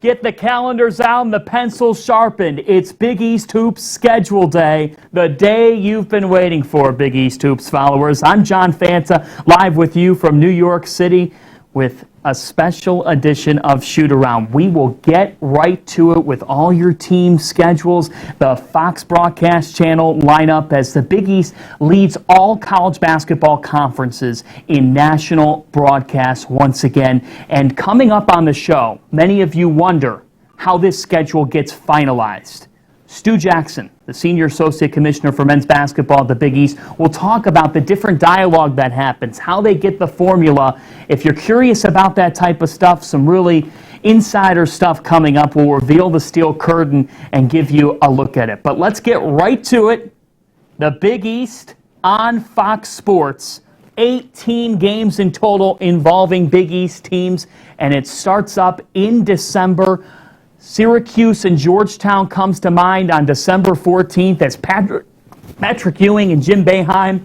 Get the calendars out and the pencils sharpened. It's Big East Hoops schedule day, the day you've been waiting for, Big East Hoops followers. I'm John Fanta, live with you from New York City with a special edition of Shootaround. We will get right to it with all your team schedules, the Fox broadcast channel lineup as the Big East leads all college basketball conferences in national broadcasts once again. And coming up on the show, many of you wonder how this schedule gets finalized. Stu Jackson, the Senior Associate Commissioner for Men's Basketball at the Big East, will talk about the different dialogue that happens, how they get the formula. If you're curious about that type of stuff, some really insider stuff coming up. We'll reveal the steel curtain and give you a look at it. But let's get right to it. The Big East on Fox Sports. 18 games in total involving Big East teams, and it starts up in December. Syracuse and Georgetown comes to mind on December 14th as Patrick Ewing and Jim Boeheim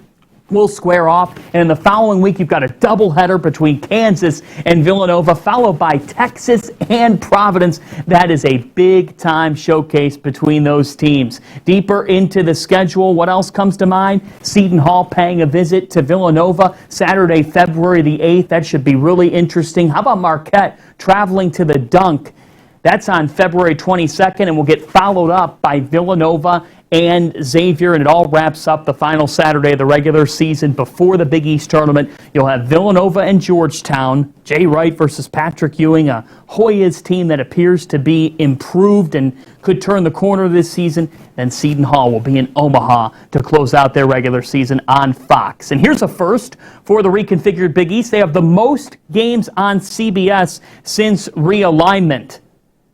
will square off. And in the following week, you've got a doubleheader between Kansas and Villanova, followed by Texas and Providence. That is a big-time showcase between those teams. Deeper into the schedule, what else comes to mind? Seton Hall paying a visit to Villanova Saturday, February the 8th. That should be really interesting. How about Marquette traveling to the Dunk? That's on February 22nd, and will get followed up by Villanova and Xavier, and it all wraps up the final Saturday of the regular season before the Big East tournament. You'll have Villanova and Georgetown, Jay Wright versus Patrick Ewing, a Hoyas team that appears to be improved and could turn the corner this season. Then Seton Hall will be in Omaha to close out their regular season on Fox. And here's a first for the reconfigured Big East. They have the most games on CBS since realignment.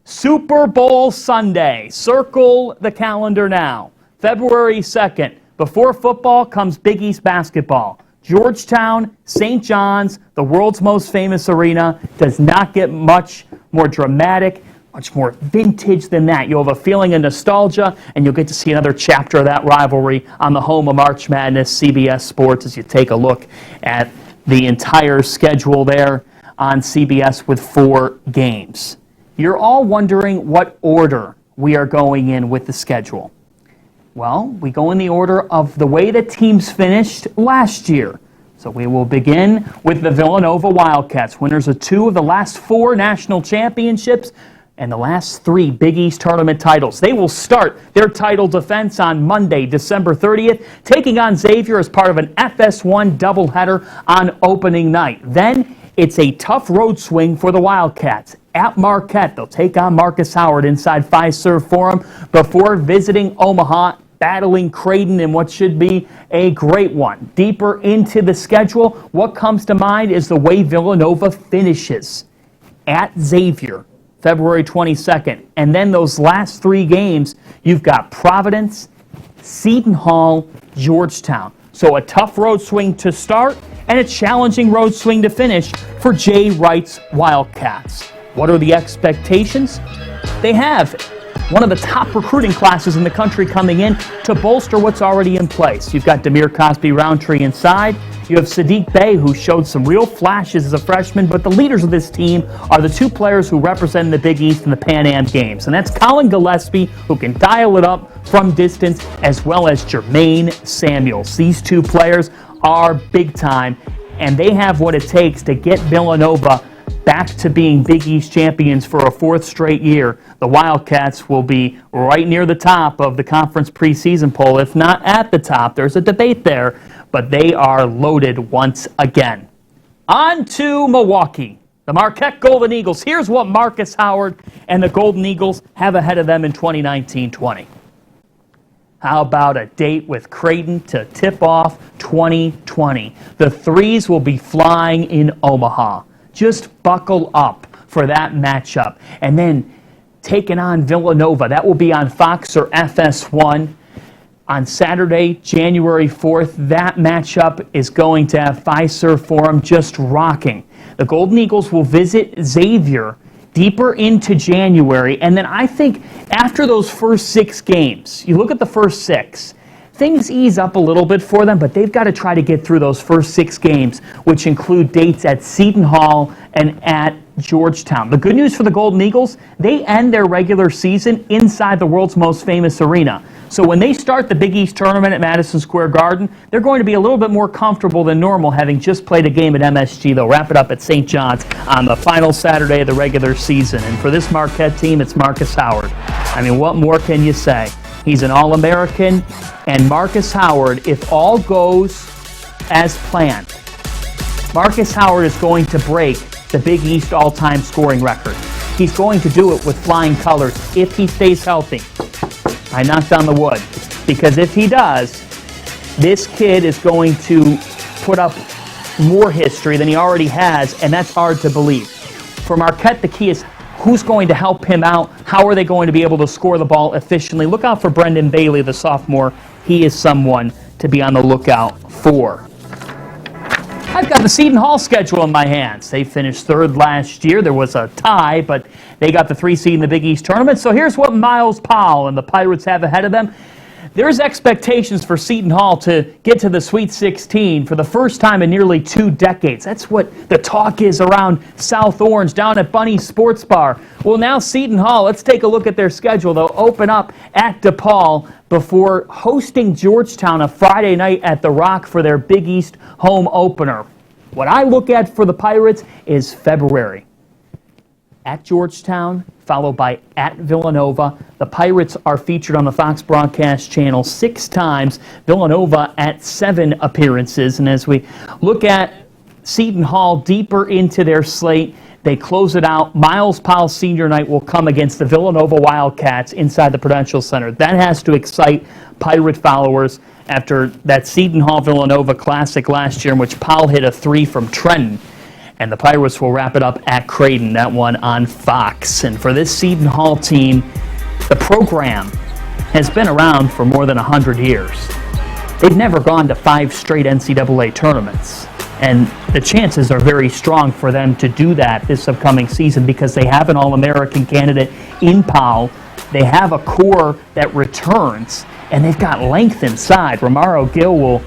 Super Bowl Sunday. Circle the calendar now. February 2nd. Before football comes Big East basketball. Georgetown, St. John's, the world's most famous arena, does not get much more dramatic, much more vintage than that. You'll have a feeling of nostalgia, and you'll get to see another chapter of that rivalry on the home of March Madness, CBS Sports, as you take a look at the entire schedule there on CBS with 4 games. You're all wondering what order we are going in with the schedule. Well, we go in the order of the way the teams finished last year. So we will begin with the Villanova Wildcats, winners of 2 of the last 4 national championships and the last 3 Big East tournament titles. They will start their title defense on Monday, December 30th, taking on Xavier as part of an FS1 doubleheader on opening night. Then it's a tough road swing for the Wildcats. At Marquette, they'll take on Marcus Howard inside Fiserv Forum before visiting Omaha, battling Creighton in what should be a great one. Deeper into the schedule, what comes to mind is the way Villanova finishes. At Xavier, February 22nd. And then those last 3 games, you've got Providence, Seton Hall, Georgetown. So a tough road swing to start and a challenging road swing to finish for Jay Wright's Wildcats. What are the expectations? They have one of the top recruiting classes in the country coming in to bolster what's already in place. You've got Demir Cosby-Roundtree inside. You have Sadiq Bey, who showed some real flashes as a freshman, but the leaders of this team are the 2 players who represent the Big East in the Pan Am Games. And that's Colin Gillespie, who can dial it up from distance, as well as Jermaine Samuels. These 2 players are big time, and they have what it takes to get Villanova back to being Big East champions for a 4th straight year. The Wildcats will be right near the top of the conference preseason poll, if not at the top. There's a debate there, but they are loaded once again. On to Milwaukee. The Marquette Golden Eagles. Here's what Marcus Howard and the Golden Eagles have ahead of them in 2019-20. How about a date with Creighton to tip off 2020? The threes will be flying in Omaha. Just buckle up for that matchup. And then taking on Villanova. That will be on Fox or FS1 on Saturday, January 4th. That matchup is going to have Fiserv Forum just rocking. The Golden Eagles will visit Xavier deeper into January. And then I think after those first 6 games, you look at the first 6, things ease up a little bit for them, but they've got to try to get through those first 6 games, which include dates at Seton Hall and at Georgetown. The good news for the Golden Eagles, they end their regular season inside the world's most famous arena. So when they start the Big East tournament at Madison Square Garden, they're going to be a little bit more comfortable than normal, having just played a game at MSG. They'll wrap it up at St. John's on the final Saturday of the regular season. And for this Marquette team, it's Marcus Howard. I mean, what more can you say? He's an All-American, and Marcus Howard, if all goes as planned, Marcus Howard is going to break the Big East all-time scoring record. He's going to do it with flying colors if he stays healthy. I knocked on the wood, because if he does, this kid is going to put up more history than he already has, and that's hard to believe. For Marquette, the key is who's going to help him out? How are they going to be able to score the ball efficiently? Look out for Brendan Bailey, the sophomore. He is someone to be on the lookout for. I've got the Seton Hall schedule in my hands. They finished 3rd last year. There was a tie, but they got the 3 seed in the Big East tournament. So here's what Miles Powell and the Pirates have ahead of them. There's expectations for Seton Hall to get to the Sweet 16 for the first time in nearly 2 decades. That's what the talk is around South Orange down at Bunny's Sports Bar. Well, now Seton Hall, let's take a look at their schedule. They'll open up at DePaul before hosting Georgetown a Friday night at The Rock for their Big East home opener. What I look at for the Pirates is February. At Georgetown, followed by at Villanova. The Pirates are featured on the Fox broadcast channel 6 times. Villanova at 7 appearances. And as we look at Seton Hall deeper into their slate, they close it out. Miles Powell senior night will come against the Villanova Wildcats inside the Prudential Center. That has to excite Pirate followers after that Seton Hall Villanova Classic last year in which Powell hit a 3 from Trenton. And the Pirates will wrap it up at Creighton, that one on Fox. And for this Seton Hall team, the program has been around for more than 100 years. They've never gone to 5 straight NCAA tournaments. And the chances are very strong for them to do that this upcoming season because they have an All-American candidate in Powell. They have a core that returns, and they've got length inside. Romaro Gill will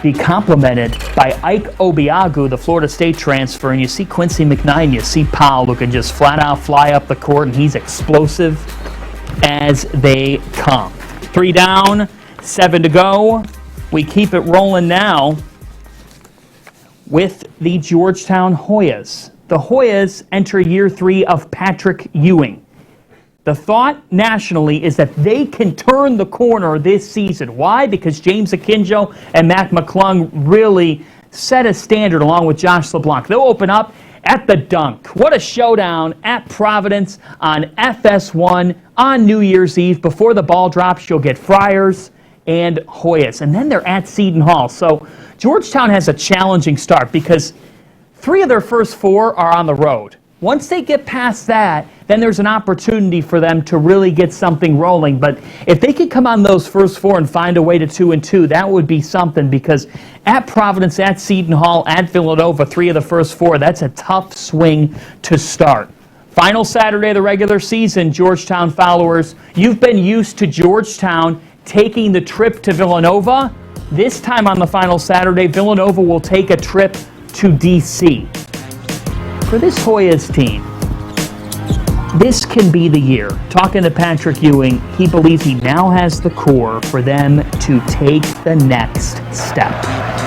be complemented by Ike Obiagu, the Florida State transfer, and you see Quincy McKnight, you see Powell who can just flat out fly up the court, and he's explosive as they come. 3 down, 7 to go. We keep it rolling now with the Georgetown Hoyas. The Hoyas enter year 3 of Patrick Ewing. The thought nationally is that they can turn the corner this season. Why? Because James Akinjo and Mac McClung really set a standard along with Josh LeBlanc. They'll open up at the Dunk. What a showdown at Providence on FS1 on New Year's Eve. Before the ball drops, you'll get Friars and Hoyas. And then they're at Seton Hall. So Georgetown has a challenging start because 3 of their first 4 are on the road. Once they get past that, then there's an opportunity for them to really get something rolling. But if they could come on those first 4 and find a way to 2-2, that would be something because at Providence, at Seton Hall, at Villanova, 3 of the first 4, that's a tough swing to start. Final Saturday of the regular season, Georgetown followers, you've been used to Georgetown taking the trip to Villanova. This time on the final Saturday, Villanova will take a trip to D.C. For this Hoyas team, this can be the year. Talking to Patrick Ewing, he believes he now has the core for them to take the next step.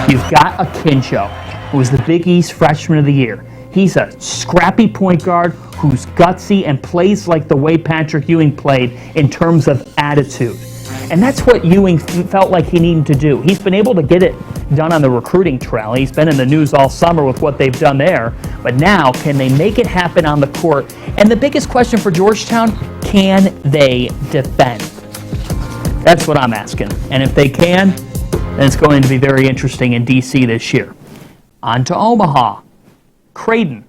You've got Akinjo, who was the Big East Freshman of the Year. He's a scrappy point guard who's gutsy and plays like the way Patrick Ewing played in terms of attitude. And that's what Ewing felt like he needed to do. He's been able to get it done on the recruiting trail. He's been in the news all summer with what they've done there. But now, can they make it happen on the court? And the biggest question for Georgetown, can they defend? That's what I'm asking. And if they can, then it's going to be very interesting in D.C. this year. On to Omaha. Creighton.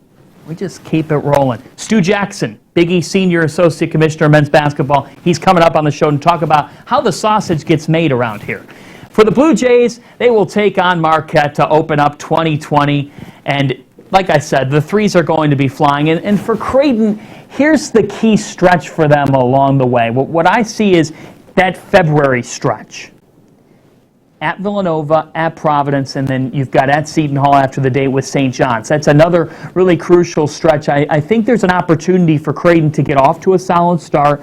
We just keep it rolling. Stu Jackson, Big East Senior Associate Commissioner of Men's Basketball. He's coming up on the show to talk about how the sausage gets made around here. For the Blue Jays, they will take on Marquette to open up 2020. And like I said, the threes are going to be flying. And for Creighton, here's the key stretch for them along the way. What I see is that February stretch. at Villanova, at Providence, and then you've got at Seton Hall after the date with St. John's. That's another really crucial stretch. I think there's an opportunity for Creighton to get off to a solid start,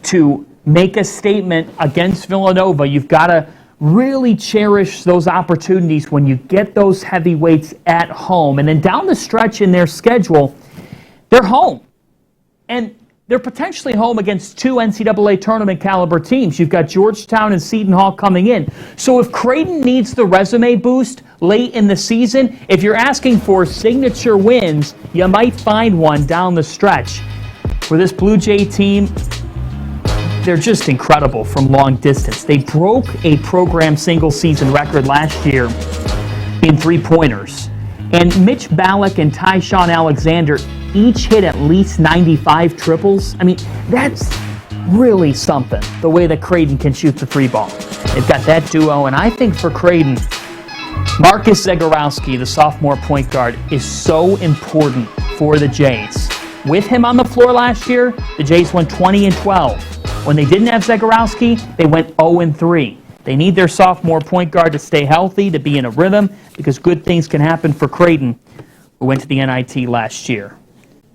to make a statement against Villanova. You've got to really cherish those opportunities when you get those heavyweights at home. And then down the stretch in their schedule, they're home. And they're potentially home against two NCAA tournament caliber teams. You've got Georgetown and Seton Hall coming in. So if Creighton needs the resume boost late in the season, if you're asking for signature wins, you might find one down the stretch. For this Blue Jay team, they're just incredible from long distance. They broke a program single-season record last year in three-pointers. And Mitch Ballack and Tyshawn Alexander each hit at least 95 triples. I mean, that's really something, the way that Creighton can shoot the three ball. They've got that duo, and I think for Creighton, Marcus Zegarowski, the sophomore point guard, is so important for the Jays. With him on the floor last year, the Jays went 20-12. When they didn't have Zegarowski, they went 0-3. They need their sophomore point guard to stay healthy, to be in a rhythm, because good things can happen for Creighton, who went to the NIT last year.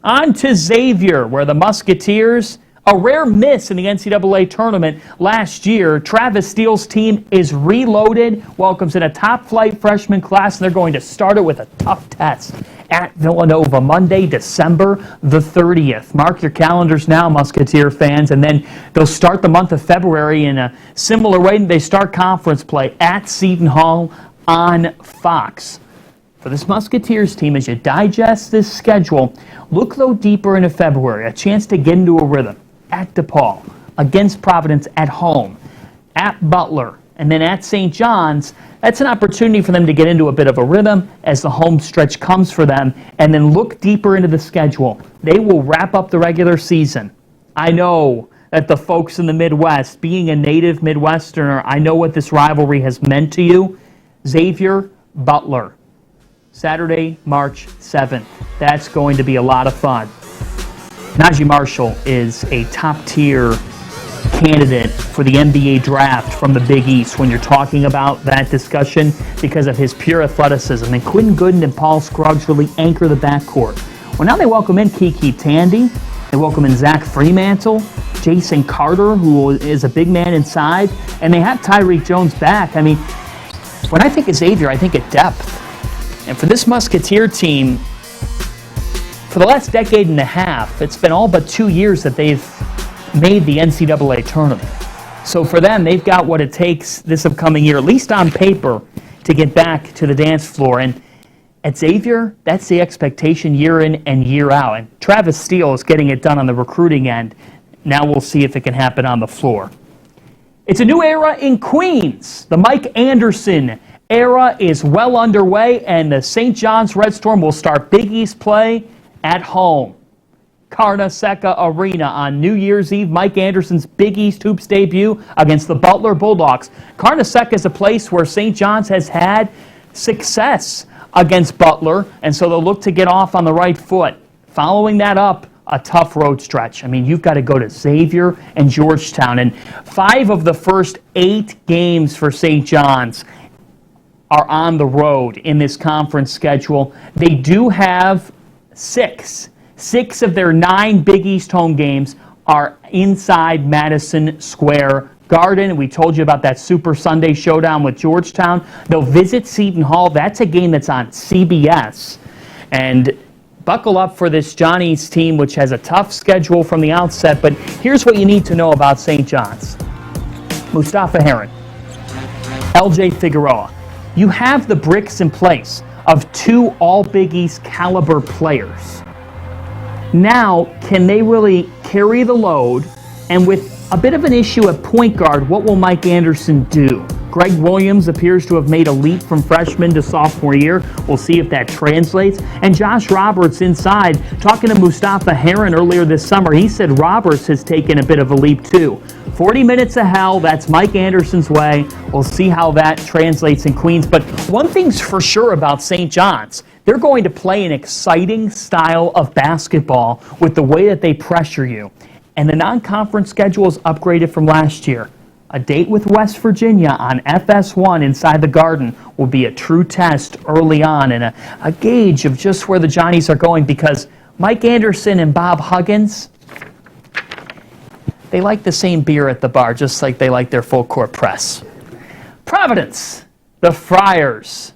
On to Xavier, where the Musketeers, a rare miss in the NCAA tournament last year. Travis Steele's team is reloaded, welcomes in a top-flight freshman class, and they're going to start it with a tough test at Villanova, Monday, December the 30th. Mark your calendars now, Musketeer fans, and then they'll start the month of February in a similar way. They start conference play at Seton Hall on Fox. For this Musketeers team, as you digest this schedule, look though deeper into February, a chance to get into a rhythm at DePaul, against Providence at home, at Butler, and then at St. John's. That's an opportunity for them to get into a bit of a rhythm as the home stretch comes for them, and then look deeper into the schedule. They will wrap up the regular season. I know that the folks in the Midwest, being a native Midwesterner, I know what this rivalry has meant to you. Xavier, Butler, Saturday, March 7th. That's going to be a lot of fun. Najee Marshall is a top-tier candidate for the NBA draft from the Big East when you're talking about that discussion because of his pure athleticism. And Quentin Gooden and Paul Scruggs really anchor the backcourt. Well, now they welcome in Kiki Tandy. They welcome in Zach Fremantle, Jason Carter, who is a big man inside, and they have Tyreek Jones back. I mean, when I think of Xavier, I think of depth. And for this Musketeer team, for the last decade and a half, it's been all but 2 years that they've made the NCAA tournament. So for them, they've got what it takes this upcoming year, at least on paper, to get back to the dance floor. And at Xavier, that's the expectation year in and year out. And Travis Steele is getting it done on the recruiting end. Now we'll see if it can happen on the floor. It's a new era in Queens. The Mike Anderson era is well underway, and the St. John's Red Storm will start Big East play at home. Carnesecca Arena on New Year's Eve, Mike Anderson's Big East Hoops debut against the Butler Bulldogs. Carnesecca is a place where St. John's has had success against Butler, and so they'll look to get off on the right foot. Following that up, a tough road stretch. I mean, you've got to go to Xavier and Georgetown, and 5 of the first 8 games for St. John's are on the road in this conference schedule. They do have 6 of their 9 Big East home games are inside Madison Square Garden. We told you about that Super Sunday showdown with Georgetown. They'll visit Seton Hall. That's a game that's on CBS. And buckle up for this Johnny's team, which has a tough schedule from the outset. But here's what you need to know about St. John's. Mustafa Heron, LJ Figueroa. You have the bricks in place of 2 All-Big East caliber players. Now, can they really carry the load? And with a bit of an issue at point guard, what will Mike Anderson do? Greg Williams appears to have made a leap from freshman to sophomore year. We'll see if that translates. And Josh Roberts inside, talking to Mustafa Heron earlier this summer, he said Roberts has taken a bit of a leap too. 40 minutes of hell, that's Mike Anderson's way. We'll see how that translates in Queens. But one thing's for sure about St. John's. They're going to play an exciting style of basketball with the way that they pressure you. And the non-conference schedule is upgraded from last year. A date with West Virginia on FS1 inside the Garden will be a true test early on and a gauge of just where the Johnnies are going, because Mike Anderson and Bob Huggins, they like the same beer at the bar, just like they like their full-court press. Providence, the Friars.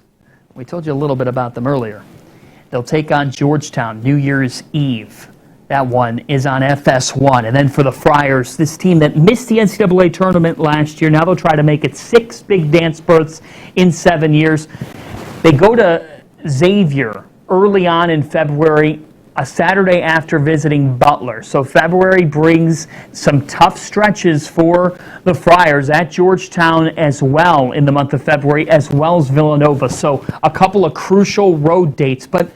We told you a little bit about them earlier. They'll take on Georgetown New Year's Eve. That one is on FS1. And then for the Friars, this team that missed the NCAA tournament last year, now they'll try to make it 6 big dance berths in 7 years. They go to Xavier early on in February, a Saturday after visiting Butler. So February brings some tough stretches for the Friars at Georgetown as well in the month of February, as well as Villanova. So a couple of crucial road dates. But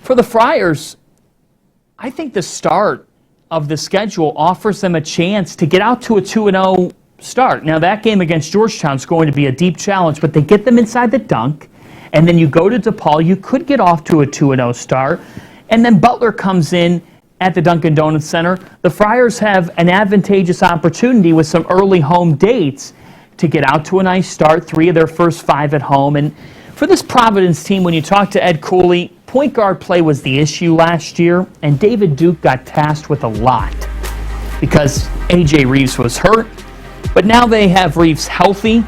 for the Friars, I think the start of the schedule offers them a chance to get out to a 2-0 start. Now, that game against Georgetown is going to be a deep challenge, but they get them inside the dunk, and then you go to DePaul. You could get off to a 2-0 start, and then Butler comes in at the Dunkin' Donuts Center. The Friars have an advantageous opportunity with some early home dates to get out to a nice start, 3 of their first 5 at home. And for this Providence team, when you talk to Ed Cooley, point guard play was the issue last year, and David Duke got tasked with a lot because A.J. Reeves was hurt. But now they have Reeves healthy.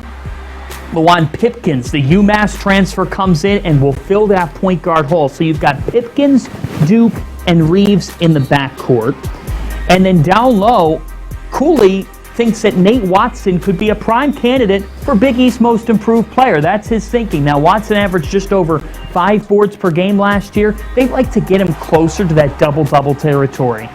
Lawan Pipkins, the UMass transfer, comes in and will fill that point guard hole. So you've got Pipkins, Duke, and Reeves in the backcourt. And then down low, Cooley thinks that Nate Watson could be a prime candidate for Big East Most Improved Player. That's his thinking. Now, Watson averaged just over 5 boards per game last year. They'd like to get him closer to that double-double territory.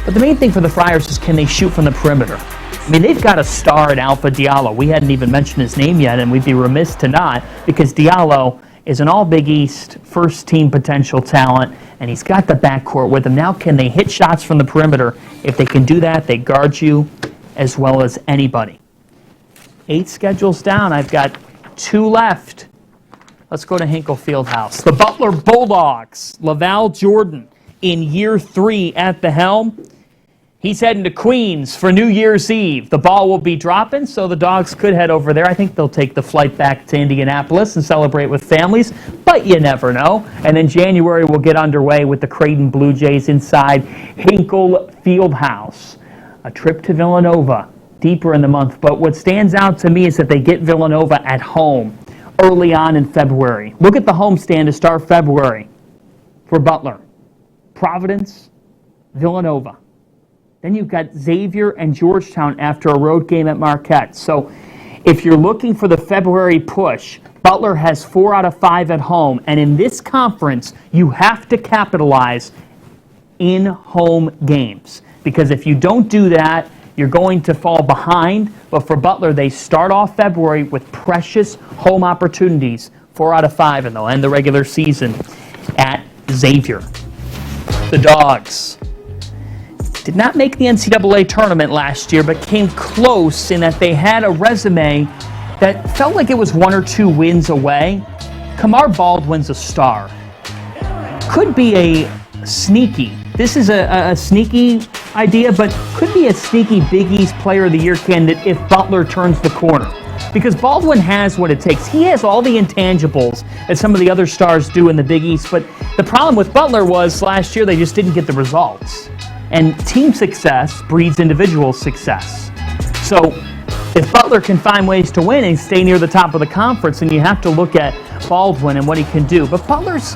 But the main thing for the Friars is, can they shoot from the perimeter? I mean, they've got a star in Alpha Diallo. We hadn't even mentioned his name yet, and we'd be remiss to not, because Diallo is an all-Big East first-team potential talent, and he's got the backcourt with him. Now, can they hit shots from the perimeter? If they can do that, they guard you as well as anybody. 8 schedules down. I've got 2 left. Let's go to Hinkle Fieldhouse. The Butler Bulldogs. Laval Jordan in year 3 at the helm. He's heading to Queens for New Year's Eve. The ball will be dropping, so the Dogs could head over there. I think they'll take the flight back to Indianapolis and celebrate with families, but you never know. And then January will get underway with the Creighton Blue Jays inside Hinkle Fieldhouse. A trip to Villanova deeper in the month, but what stands out to me is that they get Villanova at home early on in February. Look at the homestand to start February for Butler. Providence, Villanova. Then you've got Xavier and Georgetown after a road game at Marquette. So if you're looking for the February push, Butler has 4 out of 5 at home, and in this conference, you have to capitalize in home games. Because if you don't do that, you're going to fall behind. But for Butler, they start off February with precious home opportunities, 4 out of 5, and they'll end the regular season at Xavier. The Dogs did not make the NCAA tournament last year, but came close in that they had a resume that felt like it was 1 or 2 wins away. Kamar Baldwin's a star. Could be a sneaky. This is a sneaky idea, but could be a sneaky Big East Player of the Year candidate if Butler turns the corner. Because Baldwin has what it takes. He has all the intangibles that some of the other stars do in the Big East, but the problem with Butler was last year they just didn't get the results. And team success breeds individual success. So if Butler can find ways to win and stay near the top of the conference, then you have to look at Baldwin and what he can do. But Butler's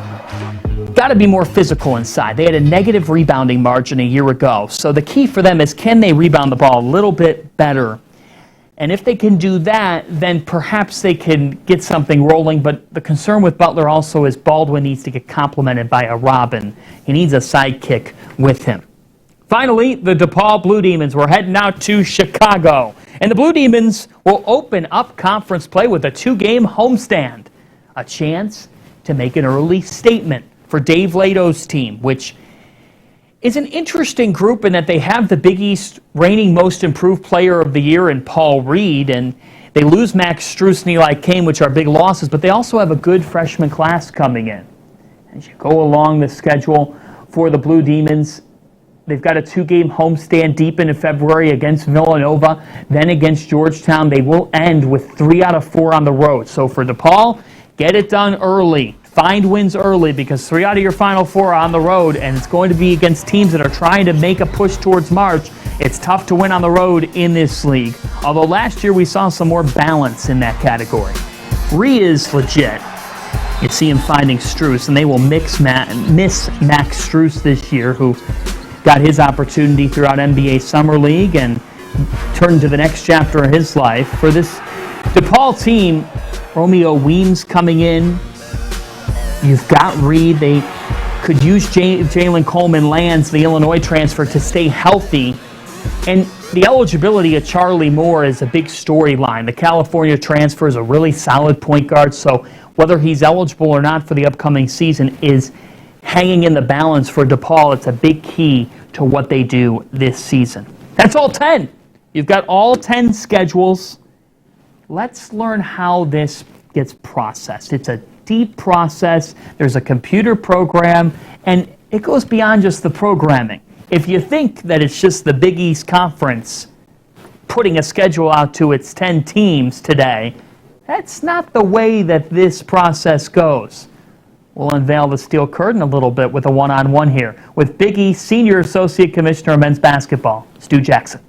got to be more physical inside. They had a negative rebounding margin a year ago. So the key for them is, can they rebound the ball a little bit better? And if they can do that, then perhaps they can get something rolling. But the concern with Butler also is Baldwin needs to get complemented by a Robin. He needs a sidekick with him. Finally, the DePaul Blue Demons were heading out to Chicago. And the Blue Demons will open up conference play with a 2-game homestand. A chance to make an early statement for Dave Lato's team, which is an interesting group in that they have the Big East reigning Most Improved Player of the Year in Paul Reed, and they lose Max Strus and Eli Kane, which are big losses, but they also have a good freshman class coming in. As you go along the schedule for the Blue Demons, They've got a 2-game homestand deep into February against Villanova, then against Georgetown. They will end with 3 out of 4 on the road. So for DePaul, get it done early. Find wins early, because 3 out of your final 4 are on the road, and it's going to be against teams that are trying to make a push towards March. It's tough to win on the road in this league, although last year we saw some more balance in that category. Ree is legit. You see him finding Strus, and they will miss Max Strus this year, who got his opportunity throughout NBA Summer League and turned to the next chapter of his life. For this DePaul team, Romeo Weems coming in. You've got Reed. They could use Jalen Coleman-Lands, the Illinois transfer, to stay healthy. And the eligibility of Charlie Moore is a big storyline. The California transfer is a really solid point guard, so whether he's eligible or not for the upcoming season is hanging in the balance for DePaul. It's a big key to what they do this season. That's all 10. You've got all 10 schedules. Let's learn how this gets processed. It's a deep process. There's a computer program, and it goes beyond just the programming. If you think that it's just the Big East Conference putting a schedule out to its 10 teams today, that's not the way that this process goes. We'll unveil the steel curtain a little bit with a one-on-one here with Big East Senior Associate Commissioner of Men's Basketball, Stu Jackson.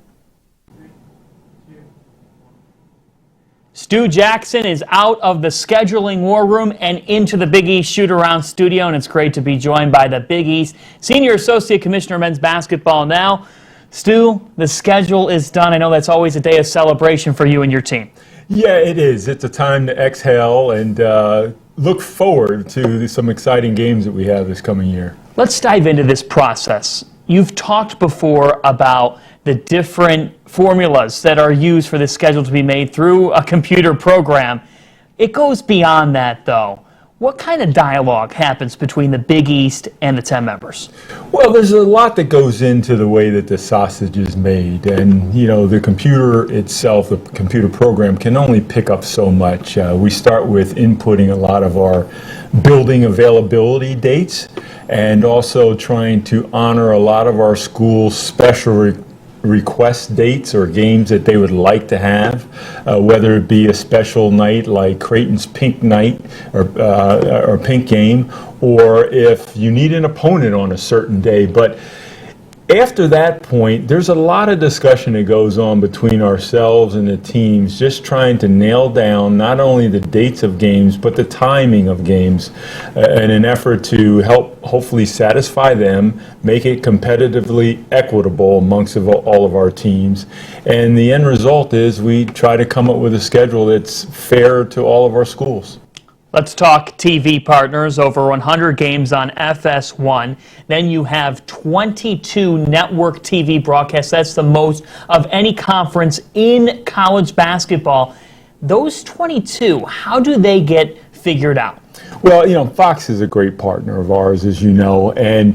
Stu Jackson is out of the scheduling war room and into the Big East Shootaround studio, and it's great to be joined by the Big East Senior Associate Commissioner of Men's Basketball now. Stu, the schedule is done. I know that's always a day of celebration for you and your team. Yeah, it is. It's a time to exhale and look forward to some exciting games that we have this coming year. Let's dive into this process. You've talked before about the different formulas that are used for this schedule to be made through a computer program. It goes beyond that, though. What kind of dialogue happens between the Big East and the 10 members? Well, there's a lot that goes into the way that the sausage is made. And, you know, the computer itself, the computer program, can only pick up so much. We start with inputting a lot of our building availability dates and also trying to honor a lot of our schools' special request dates or games that they would like to have, whether it be a special night like Creighton's Pink Night or Pink Game, or if you need an opponent on a certain day. But after that point, there's a lot of discussion that goes on between ourselves and the teams, just trying to nail down not only the dates of games, but the timing of games in an effort to help hopefully satisfy them, make it competitively equitable amongst all of our teams. And the end result is we try to come up with a schedule that's fair to all of our schools. Let's talk TV partners. Over 100 games on FS1. Then you have 22 network TV broadcasts. That's the most of any conference in college basketball. Those 22, how do they get figured out? Well, you know, Fox is a great partner of ours, as you know, and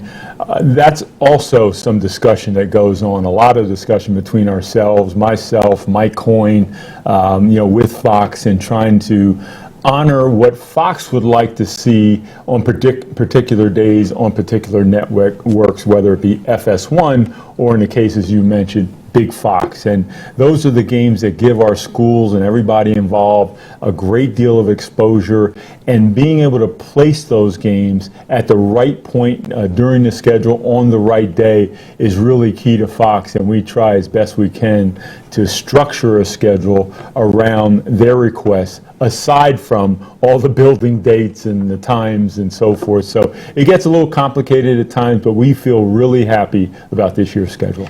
that's also some discussion that goes on, a lot of discussion between ourselves, myself, Mike Coyne, with Fox, and trying to honor what Fox would like to see on particular days on particular networks, whether it be FS1 or, in the cases you mentioned, Big Fox. And those are the games that give our schools and everybody involved a great deal of exposure, and being able to place those games at the right point during the schedule on the right day is really key to Fox, and we try as best we can to structure a schedule around their requests, aside from all the building dates and the times and so forth. So it gets a little complicated at times, but we feel really happy about this year's schedule.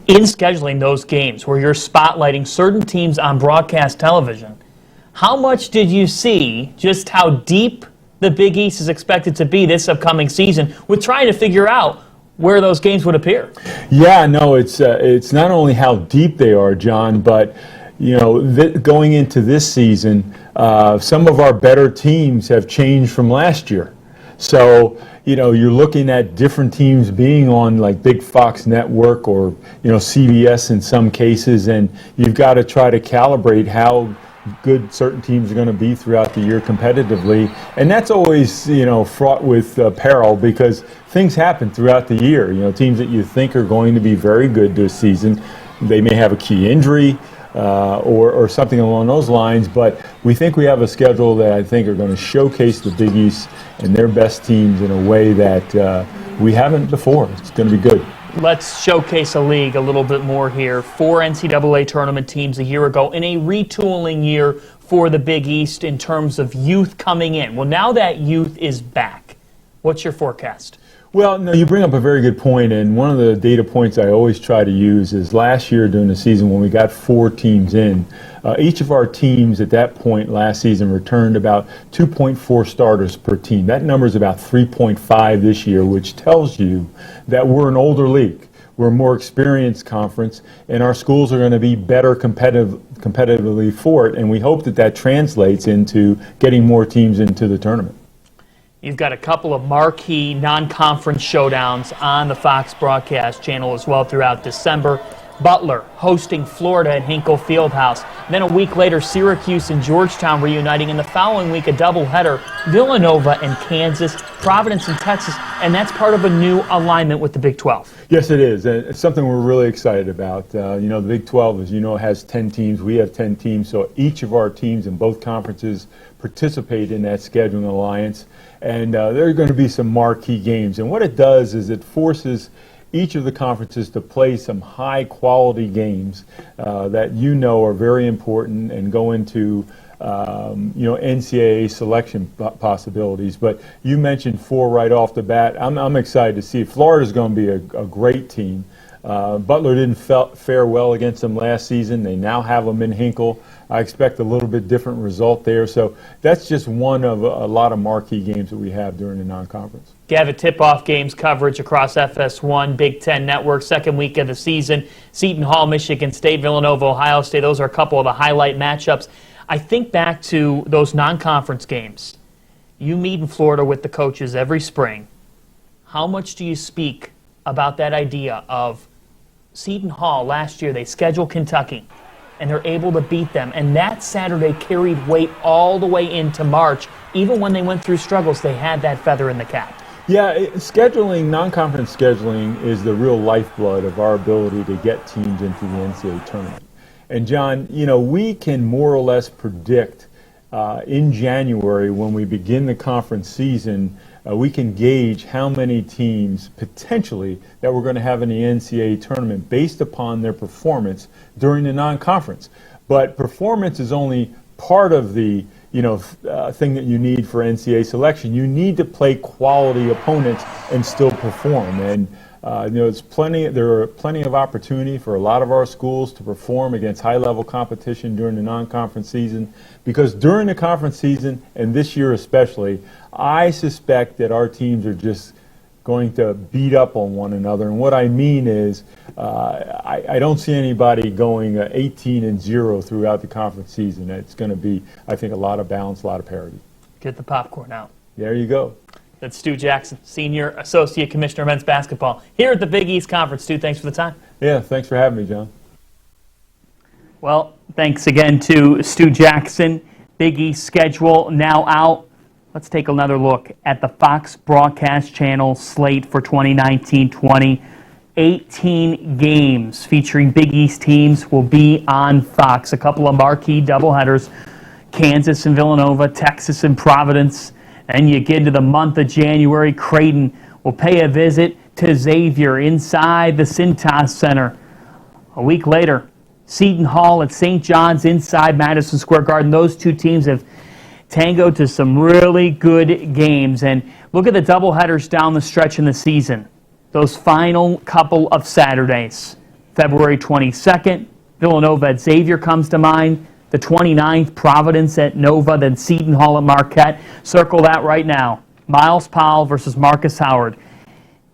In scheduling those games where you're spotlighting certain teams on broadcast television, how much did you see just how deep the Big East is expected to be this upcoming season with trying to figure out where those games would appear? Yeah, no, it's not only how deep they are, John, but going into this season, some of our better teams have changed from last year. So, you're looking at different teams being on like Big Fox Network or, CBS in some cases, and you've got to try to calibrate how good certain teams are going to be throughout the year competitively. And that's always, fraught with peril because things happen throughout the year. Teams that you think are going to be very good this season, they may have a key injury or something along those lines. But we think we have a schedule that I think are going to showcase the Big East and their best teams in a way that we haven't before. It's going to be good. Let's showcase a league a little bit more here. 4 NCAA tournament teams a year ago in a retooling year for the Big East in terms of youth coming in. Well, now that youth is back, what's your forecast? Well, no, you bring up a very good point, and one of the data points I always try to use is last year during the season when we got 4 teams in, each of our teams at that point last season returned about 2.4 starters per team. That number is about 3.5 this year, which tells you that we're an older league. We're a more experienced conference, and our schools are going to be better competitively for it, and we hope that that translates into getting more teams into the tournament. You've got a couple of marquee non-conference showdowns on the Fox broadcast channel as well throughout December. Butler hosting Florida at Hinkle Fieldhouse. Then a week later, Syracuse and Georgetown reuniting. In the following week, a doubleheader, Villanova and Kansas, Providence and Texas, and that's part of a new alignment with the Big 12. Yes, it is. And it's something we're really excited about. The Big 12, as you know, has 10 teams. We have 10 teams, so each of our teams in both conferences participate in that scheduling alliance. And there are going to be some marquee games. And what it does is it forces each of the conferences to play some high-quality games that are very important and go into NCAA selection possibilities. But you mentioned 4 right off the bat. I'm excited to see it. Florida's going to be a great team. Butler didn't fare well against them last season. They now have them in Hinkle. I expect a little bit different result there. So that's just one of a lot of marquee games that we have during the non-conference. You have a tip-off games coverage across FS1, Big Ten Network, second week of the season. Seton Hall, Michigan State, Villanova, Ohio State. Those are a couple of the highlight matchups. I think back to those non-conference games. You meet in Florida with the coaches every spring. How much do you speak about that idea of Seton Hall last year? They scheduled Kentucky, and they're able to beat them. And that Saturday carried weight all the way into March. Even when they went through struggles, they had that feather in the cap. Yeah, non-conference scheduling is the real lifeblood of our ability to get teams into the NCAA tournament. And John, we can more or less predict in January when we begin the conference season, we can gauge how many teams potentially that we're going to have in the NCAA tournament based upon their performance during the non-conference. But performance is only part of the thing that you need for NCAA selection. You need to play quality opponents and still perform. And there are plenty of opportunity for a lot of our schools to perform against high-level competition during the non-conference season, because during the conference season, and this year especially, I suspect that our teams are just going to beat up on one another. And what I mean is I don't see anybody going 18-0 throughout the conference season. It's going to be, I think, a lot of balance, a lot of parity. Get the popcorn out. There you go. That's Stu Jackson, Senior Associate Commissioner of Men's Basketball here at the Big East Conference. Stu, thanks for the time. Yeah, thanks for having me, John. Well, thanks again to Stu Jackson. Big East schedule now out. Let's take another look at the Fox broadcast channel slate for 2019-20. 18 games featuring Big East teams will be on Fox. A couple of marquee doubleheaders, Kansas and Villanova, Texas and Providence. And you get into the month of January, Creighton will pay a visit to Xavier inside the Cintas Center. A week later, Seton Hall at St. John's inside Madison Square Garden. Those two teams have tangoed to some really good games. And look at the doubleheaders down the stretch in the season. Those final couple of Saturdays. February 22nd, Villanova at Xavier comes to mind. The 29th, Providence at Nova, then Seton Hall at Marquette. Circle that right now. Miles Powell versus Marcus Howard.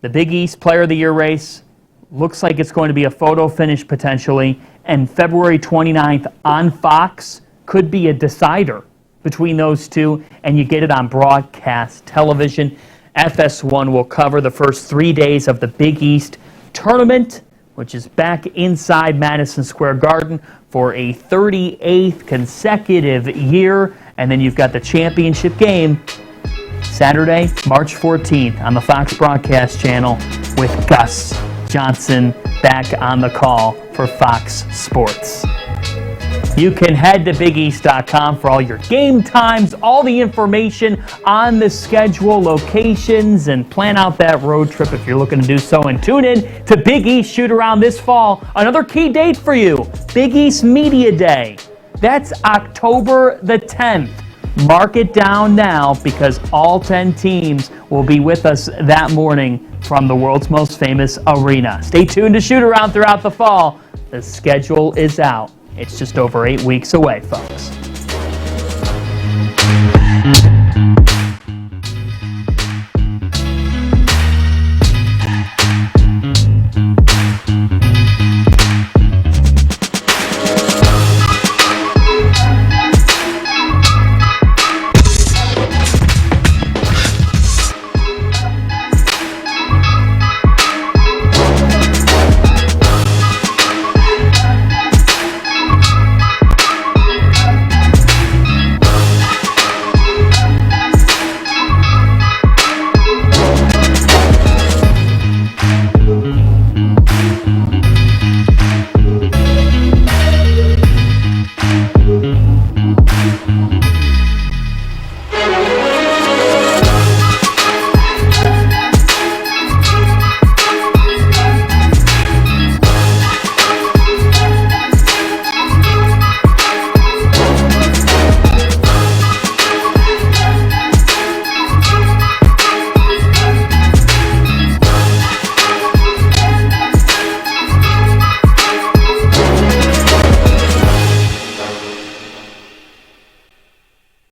The Big East Player of the Year race looks like it's going to be a photo finish potentially. And February 29th on Fox could be a decider between those two, and you get it on broadcast television. FS1 will cover the first 3 days of the Big East tournament which is back inside Madison Square Garden for a 38th consecutive year. And then you've got the championship game Saturday, March 14th on the Fox broadcast channel with Gus Johnson back on the call for Fox Sports. You can head to BigEast.com for all your game times, all the information on the schedule, locations, and plan out that road trip if you're looking to do so. And tune in to Big East Shootaround this fall. Another key date for you, Big East Media Day. That's October the 10th. Mark it down now because all 10 teams will be with us that morning from the world's most famous arena. Stay tuned to Shootaround throughout the fall. The schedule is out. It's just over 8 weeks away, folks.